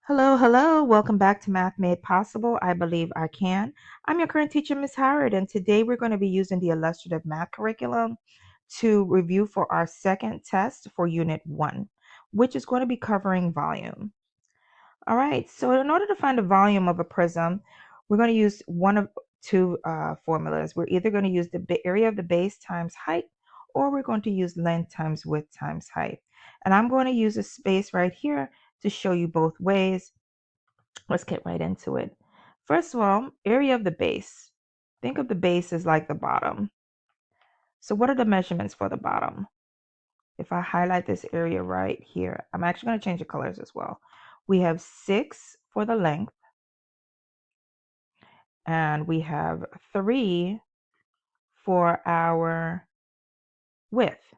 Hello, hello. Welcome back to Math Made Possible. I believe I can. I'm your current teacher, Miss Howard, and today we're going to be using the Illustrative Math curriculum to review for our second test for Unit 1, which is going to be covering volume. All right, so in order to find the volume of a prism, we're going to use one of two formulas. We're either going to use the area of the base times height, or we're going to use length times width times height. And I'm going to use a space right here to show you both ways. Let's get right into it. First of all, area of the base. Think of the base as like the bottom. So what are the measurements for the bottom? If I highlight this area right here, I'm actually going to change the colors as well. We have 6 for the length, and we have 3 for our width.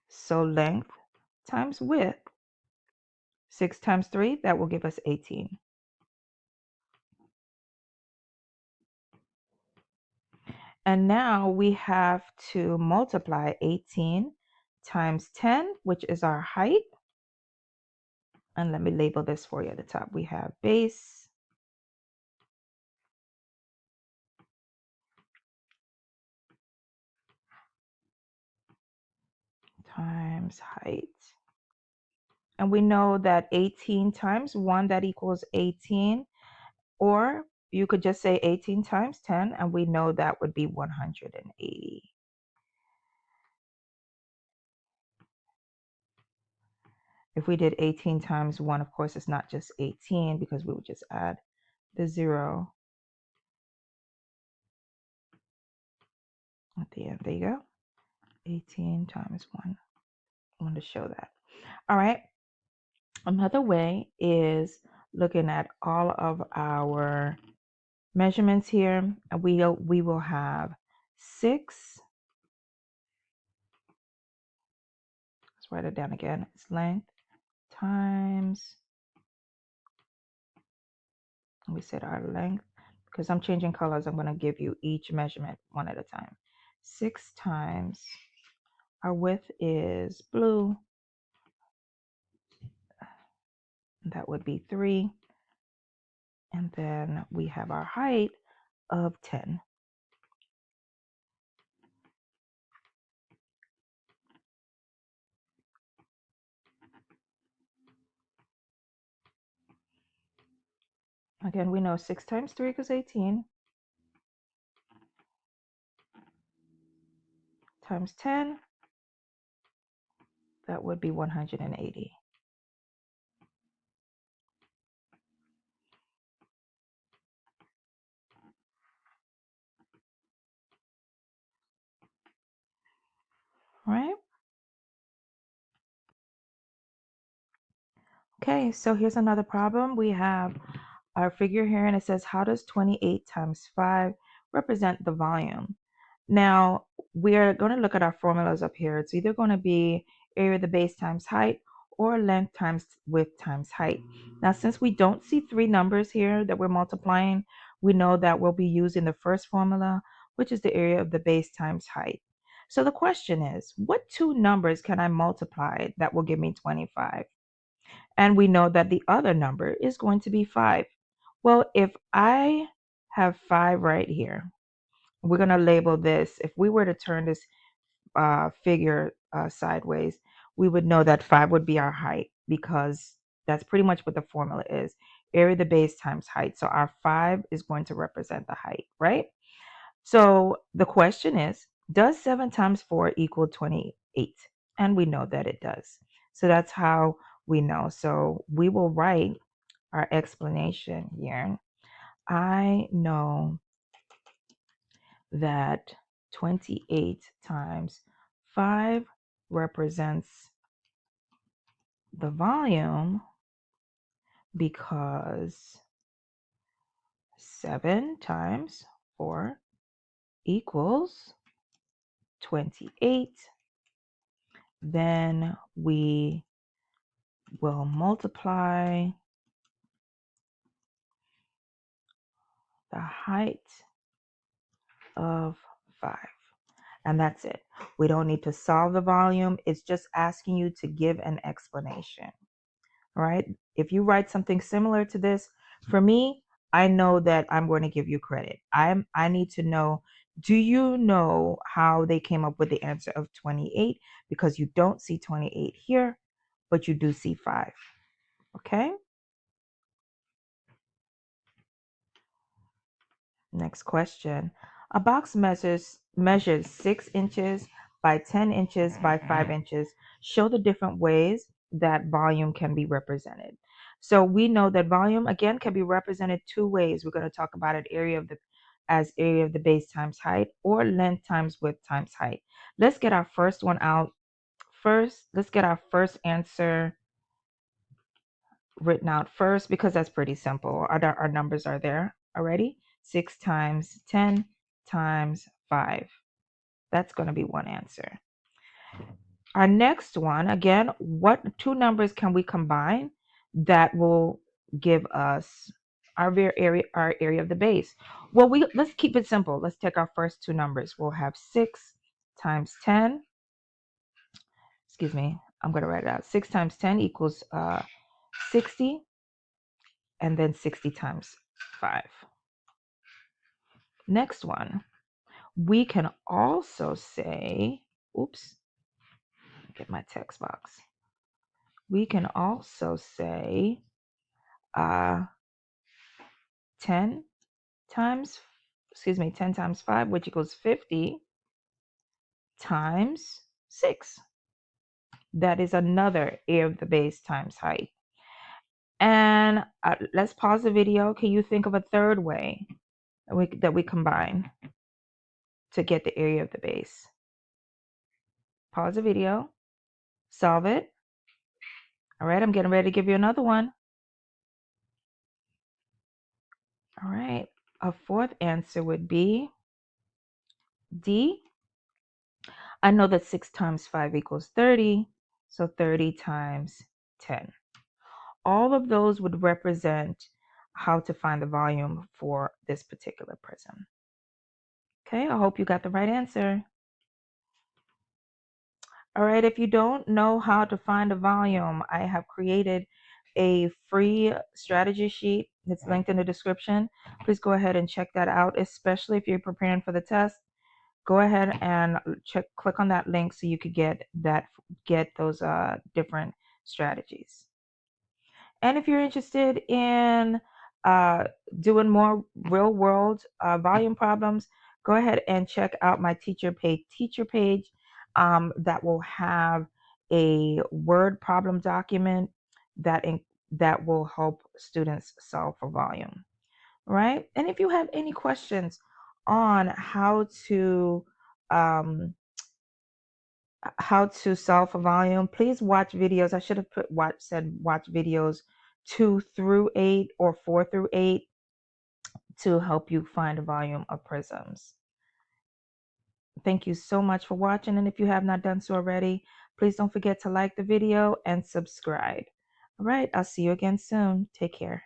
So length times width, 6 times 3, that will give us 18. And now we have to multiply 18 times 10, which is our height. And let me label this for you at the top. We have base times height. And we know that 18 times 1, that equals 18. Or you could just say 18 times 10, and we know that would be 180. If we did 18 times 1, of course, it's not just 18 because we would just add the 0 at the end. There you go. 18 times 1. I want to show that. All right. Another way is looking at all of our measurements here, and we will have 6. Let's write it down again. It's length times, we said our length, because I'm changing colors, I'm going to give you each measurement one at a time. 6 times our width is blue, that would be 3, and then we have our height of 10. Again, we know 6 times 3 is 18, times 10, that would be 180. Right? Okay, so here's another problem. We have our figure here, and it says, how does 28 times 5 represent the volume? Now, we're going to look at our formulas up here. It's either going to be area of the base times height or length times width times height. Now, since we don't see 3 numbers here that we're multiplying, we know that we'll be using the first formula, which is the area of the base times height. So the question is, what 2 numbers can I multiply that will give me 25? And we know that the other number is going to be 5. Well, if I have 5 right here, we're going to label this. If we were to turn this figure sideways, we would know that 5 would be our height, because that's pretty much what the formula is. Area of the base times height. So our 5 is going to represent the height, right? So the question is, does 7 times 4 equal 28? And we know that it does. So that's how we know. So we will write our explanation here. I know that 28 times 5 represents the volume because 7 times 4 equals 28. Then we will multiply the height of 5. And that's it. We don't need to solve the volume. It's just asking you to give an explanation. All right. If you write something similar to this, for me, I know that I'm going to give you credit. I need to know, do you know how they came up with the answer of 28? Because you don't see 28 here, but you do see 5. Okay? Next question. A box measures 6 inches by 10 inches by 5 inches. Show the different ways that volume can be represented. So we know that volume again can be represented 2 ways. We're going to talk about it as area of the base times height, or length times width times height. Let's get our first one out first. Let's get our first answer written out first, because that's pretty simple. Our numbers are there already. 6 times 10 times 5. That's going to be one answer. Our next one, again, what 2 numbers can we combine that will give us our area of the base? Well, let's keep it simple. Let's take our first 2 numbers. We'll have 6 times 10. Excuse me. I'm going to write it out. 6 times 10 equals 60, and then 60 times 5. Next one, we can also say, oops, get my text box. We can also say 10 times 5, which equals 50 times 6. That is another area of the base times height. And let's pause the video. Can you think of a third way that we combine to get the area of the base? Pause the video. Solve it. All right, I'm getting ready to give you another one. All right, a fourth answer would be D. I know that 6 times 5 equals 30, so 30 times 10. All of those would represent how to find the volume for this particular prism. Okay, I hope you got the right answer. All right, if you don't know how to find a volume, I have created a free strategy sheet. It's linked in the description. Please go ahead and check that out, especially if you're preparing for the test. Go ahead and click on that link so you could get those different strategies. And if you're interested in doing more real world volume problems, go ahead and check out my teacher page that will have a word problem document that will help students solve for volume. Right? And if you have any questions on how to solve for volume, please watch videos. I should have watch videos 2 through 8 or 4 through 8 to help you find a volume of prisms. Thank you so much for watching, and if you have not done so already, please don't forget to like the video and subscribe. All right, I'll see you again soon. Take care.